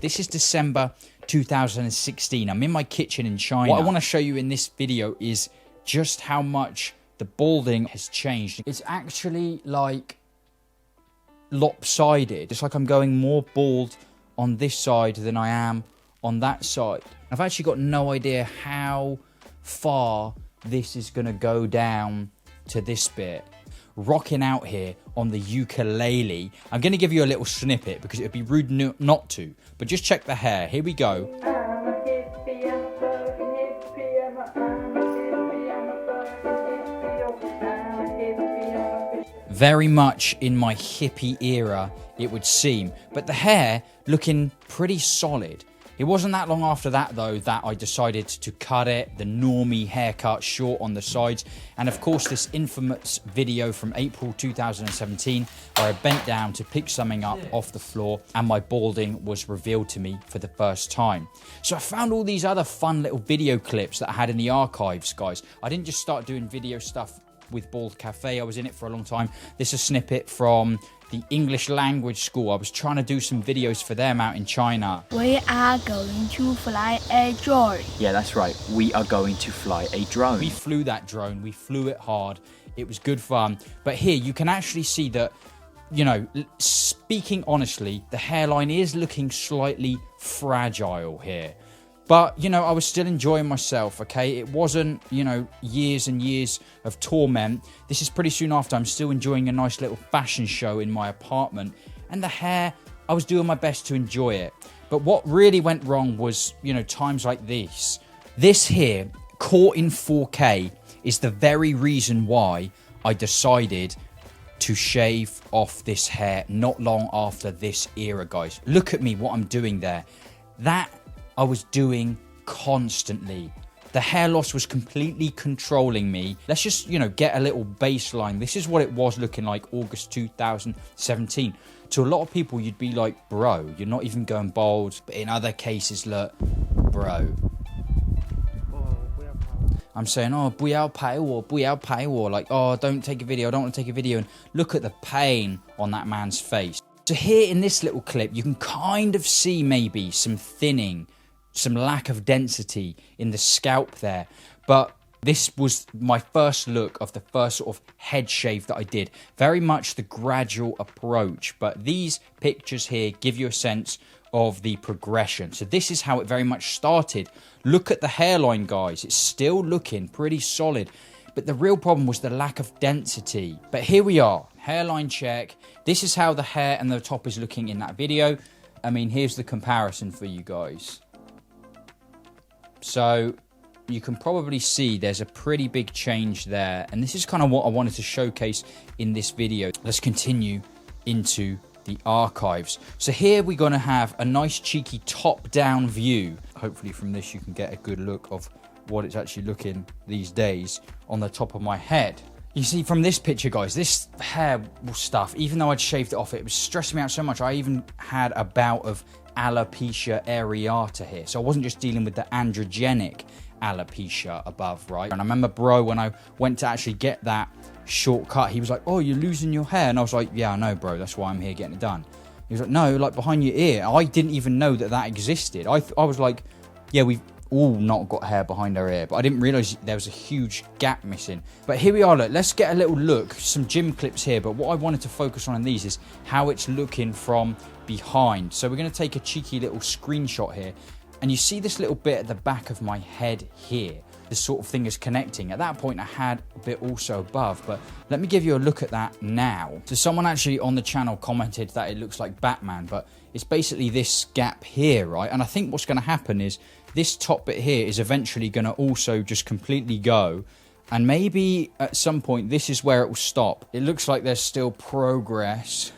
This is December 2016. I'm in my kitchen in China. What I want to show you in this video is just how much the balding has changed. It's actually like lopsided. It's like I'm going more bald on this side than I am on that side. I've actually got no idea how far this is going to go down to this bit. Rocking out here on the ukulele. I'm going to give you a little snippet because it would be rude not to. But just check the hair. Here we go. Very much in my hippie era, it would seem. But the hair looking pretty solid. It wasn't that long after that, though, that I decided to cut it, the normie haircut, short on the sides. And of course, this infamous video from April 2017, where I bent down to pick something up off the floor and my balding was revealed to me for the first time. So I found all these other fun little video clips that I had in the archives, guys. I didn't just start doing video stuff with Baldcafe. I was in it for a long time. This is a snippet from the English language school. I was trying to do some videos for them out in China. We are going to fly a drone. Yeah, that's right. We are going to fly a drone. We flew that drone. We flew it hard. It was good fun. But here you can actually see that, you know, speaking honestly, the hairline is looking slightly fragile here. But, you know, I was still enjoying myself, okay? It wasn't, you know, years and years of torment. This is pretty soon after. I'm still enjoying a nice little fashion show in my apartment. And the hair, I was doing my best to enjoy it. But what really went wrong was, you know, times like this. This here, caught in 4K, is the very reason why I decided to shave off this hair not long after this era, guys. Look at me, what I'm doing there. That I was doing constantly. The hair loss was completely controlling me. Let's just, you know, get a little baseline. This is what it was looking like August 2017. To a lot of people, you'd be like, bro, you're not even going bald. But in other cases, look, bro. I'm saying, oh, 不要拍我, 不要拍我. Like, oh, don't take a video. I don't want to take a video. And look at the pain on that man's face. So here in this little clip, you can kind of see maybe some thinning, some lack of density in the scalp there. But this was my first look of the first sort of head shave that I did. Very much the gradual approach. But these pictures here give you a sense of the progression. So this is how it very much started. Look at the hairline, guys. It's still looking pretty solid. But the real problem was the lack of density. But here we are. Hairline check. This is how the hair and the top is looking in that video. I mean, here's the comparison for you guys. So you can probably see there's a pretty big change there. And this is kind of what I wanted to showcase in this video. Let's continue into the archives. So here we're going to have a nice cheeky top-down view. Hopefully from this you can get a good look of what it's actually looking these days on the top of my head. You see from this picture, guys, this hair stuff, even though I'd shaved it off, it was stressing me out so much. I even had a bout of alopecia areata here. So I wasn't just dealing with the androgenic alopecia above, right? And I remember bro, when I went to actually get that shortcut, he was like, oh, you're losing your hair. And I was like, yeah, I know, bro. That's why I'm here getting it done. He was like, no, like behind your ear. I didn't even know that that existed. I was like, yeah, we've all not got hair behind our ear, but I didn't realize there was a huge gap missing. But here we are, look, let's get a little look, some gym clips here, but what I wanted to focus on in these is how it's looking from behind. So we're going to take a cheeky little screenshot here, and you see this little bit at the back of my head here. This sort of thing is connecting. At that point, I had a bit also above, but let me give you a look at that now. So someone actually on the channel commented that it looks like Batman, but it's basically this gap here, right? And I think what's going to happen is this top bit here is eventually going to also just completely go. And maybe at some point, this is where it will stop. It looks like there's still progress.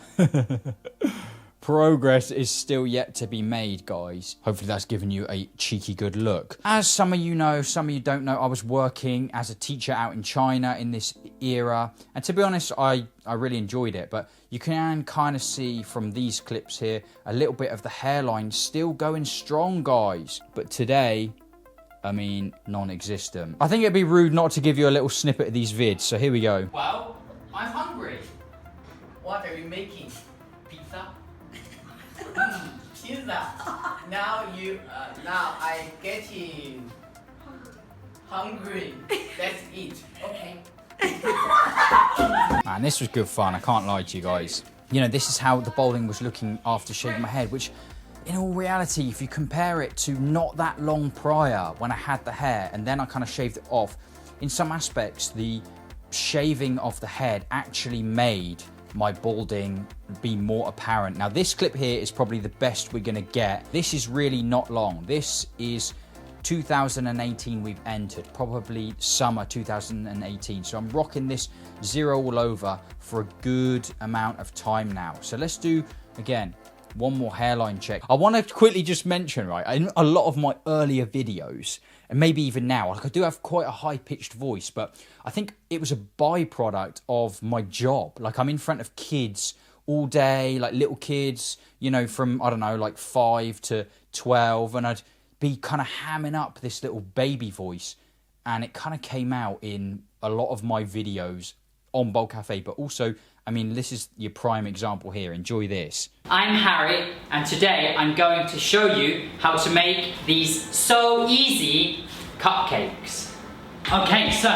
Progress is still yet to be made, guys. Hopefully that's given you a cheeky good look. As some of you know, some of you don't know, I was working as a teacher out in China in this era. And to be honest, I really enjoyed it. But you can kind of see from these clips here, a little bit of the hairline still going strong, guys. But today, I mean, non-existent. I think it'd be rude not to give you a little snippet of these vids. So here we go. Well, I'm hungry. What are you making? Pizza? Pizza. Now I getting hungry. Let's eat. Okay. Man, this was good fun. I can't lie to you guys. You know, this is how the balding was looking after shaving my head, which in all reality, if you compare it to not that long prior when I had the hair and then I kind of shaved it off, in some aspects, the shaving of the head actually made my balding be more apparent. Now, this clip here is probably the best we're gonna get. This is really not long. This is 2018 we've entered, probably summer 2018. So I'm rocking this zero all over for a good amount of time now. So let's do, again, one more hairline check. I want to quickly just mention, right, in a lot of my earlier videos, and maybe even now, like I do have quite a high-pitched voice, but I think it was a byproduct of my job. Like I'm in front of kids all day, like little kids, you know, from, I don't know, like 5 to 12, and I'd be kind of hamming up this little baby voice, and it kind of came out in a lot of my videos on Baldcafe, but also, I mean, this is your prime example here. Enjoy this. I'm Harry, and today I'm going to show you how to make these so easy cupcakes. Okay, so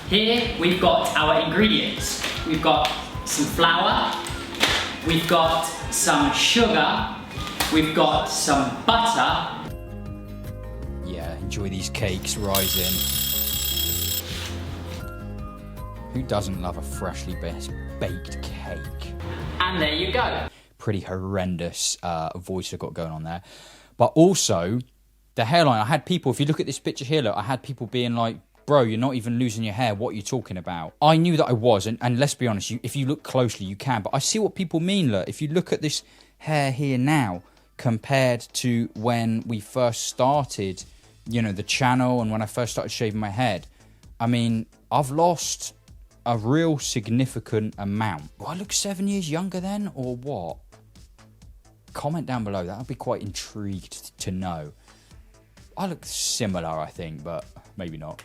here we've got our ingredients. We've got some flour, we've got some sugar, we've got some butter. Yeah, enjoy these cakes rising. Who doesn't love a freshly baked cake? And there you go. Pretty horrendous voice I've got going on there. But also, the hairline, I had people, if you look at this picture here, look, I had people being like, bro, you're not even losing your hair, what are you talking about? I knew that I was, and let's be honest, if you look closely, you can, but I see what people mean, look. If you look at this hair here now, compared to when we first started, you know, the channel, and when I first started shaving my head, I mean, I've lost a real significant amount. Do I look 7 years younger then, or what? Comment down below, that I'd be quite intrigued to know. I look similar, I think, but maybe not.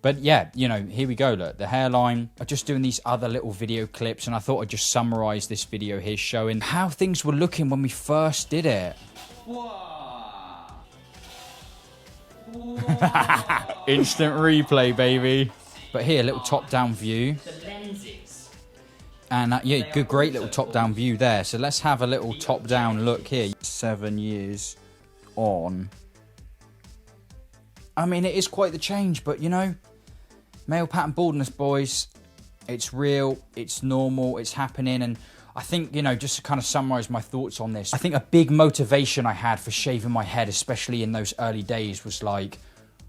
But yeah, you know, here we go, look, the hairline. I'm just doing these other little video clips, and I thought I'd just summarize this video here showing how things were looking when we first did it. Instant replay, baby. But here, little top-down view. The lenses. And yeah, good, great little top-down view there. So let's have a little top-down look here. 7 years on. I mean, it is quite the change, but you know, male pattern baldness, boys, it's real, it's normal, it's happening. And I think, you know, just to kind of summarize my thoughts on this, I think a big motivation I had for shaving my head, especially in those early days, was like,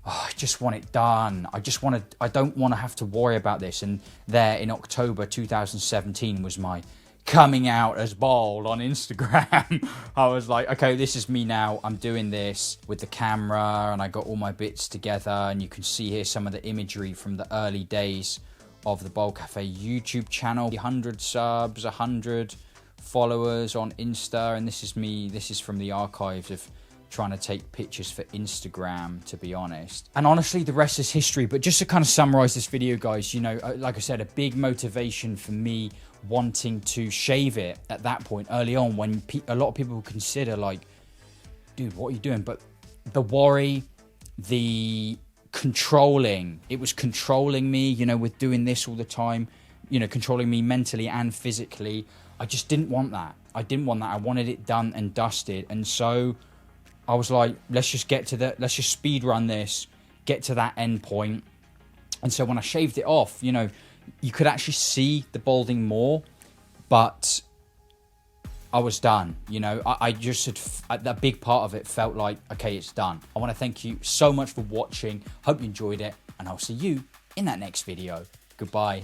oh, I just want it done. I don't want to have to worry about this. And there in October 2017 was my coming out as bald on Instagram. I was like, okay, this is me now. I'm doing this with the camera, and I got all my bits together, and you can see here some of the imagery from the early days of the Baldcafe YouTube channel. 100 subs, 100 followers on Insta, and this is me. This is from the archives of trying to take pictures for Instagram, to be honest. And honestly, the rest is history. But just to kind of summarize this video, guys, you know, like I said, a big motivation for me wanting to shave it at that point early on, when a lot of people would consider like, dude, what are you doing? But the worry, the controlling, it was controlling me, you know, with doing this all the time, you know, controlling me mentally and physically. I just didn't want that. I didn't want that. I wanted it done and dusted. And so I was like, let's just speed run this, get to that end point. And so when I shaved it off, you know, you could actually see the balding more, but I was done. You know, I just had, that big part of it felt like, okay, it's done. I want to thank you so much for watching. Hope you enjoyed it, and I'll see you in that next video. Goodbye.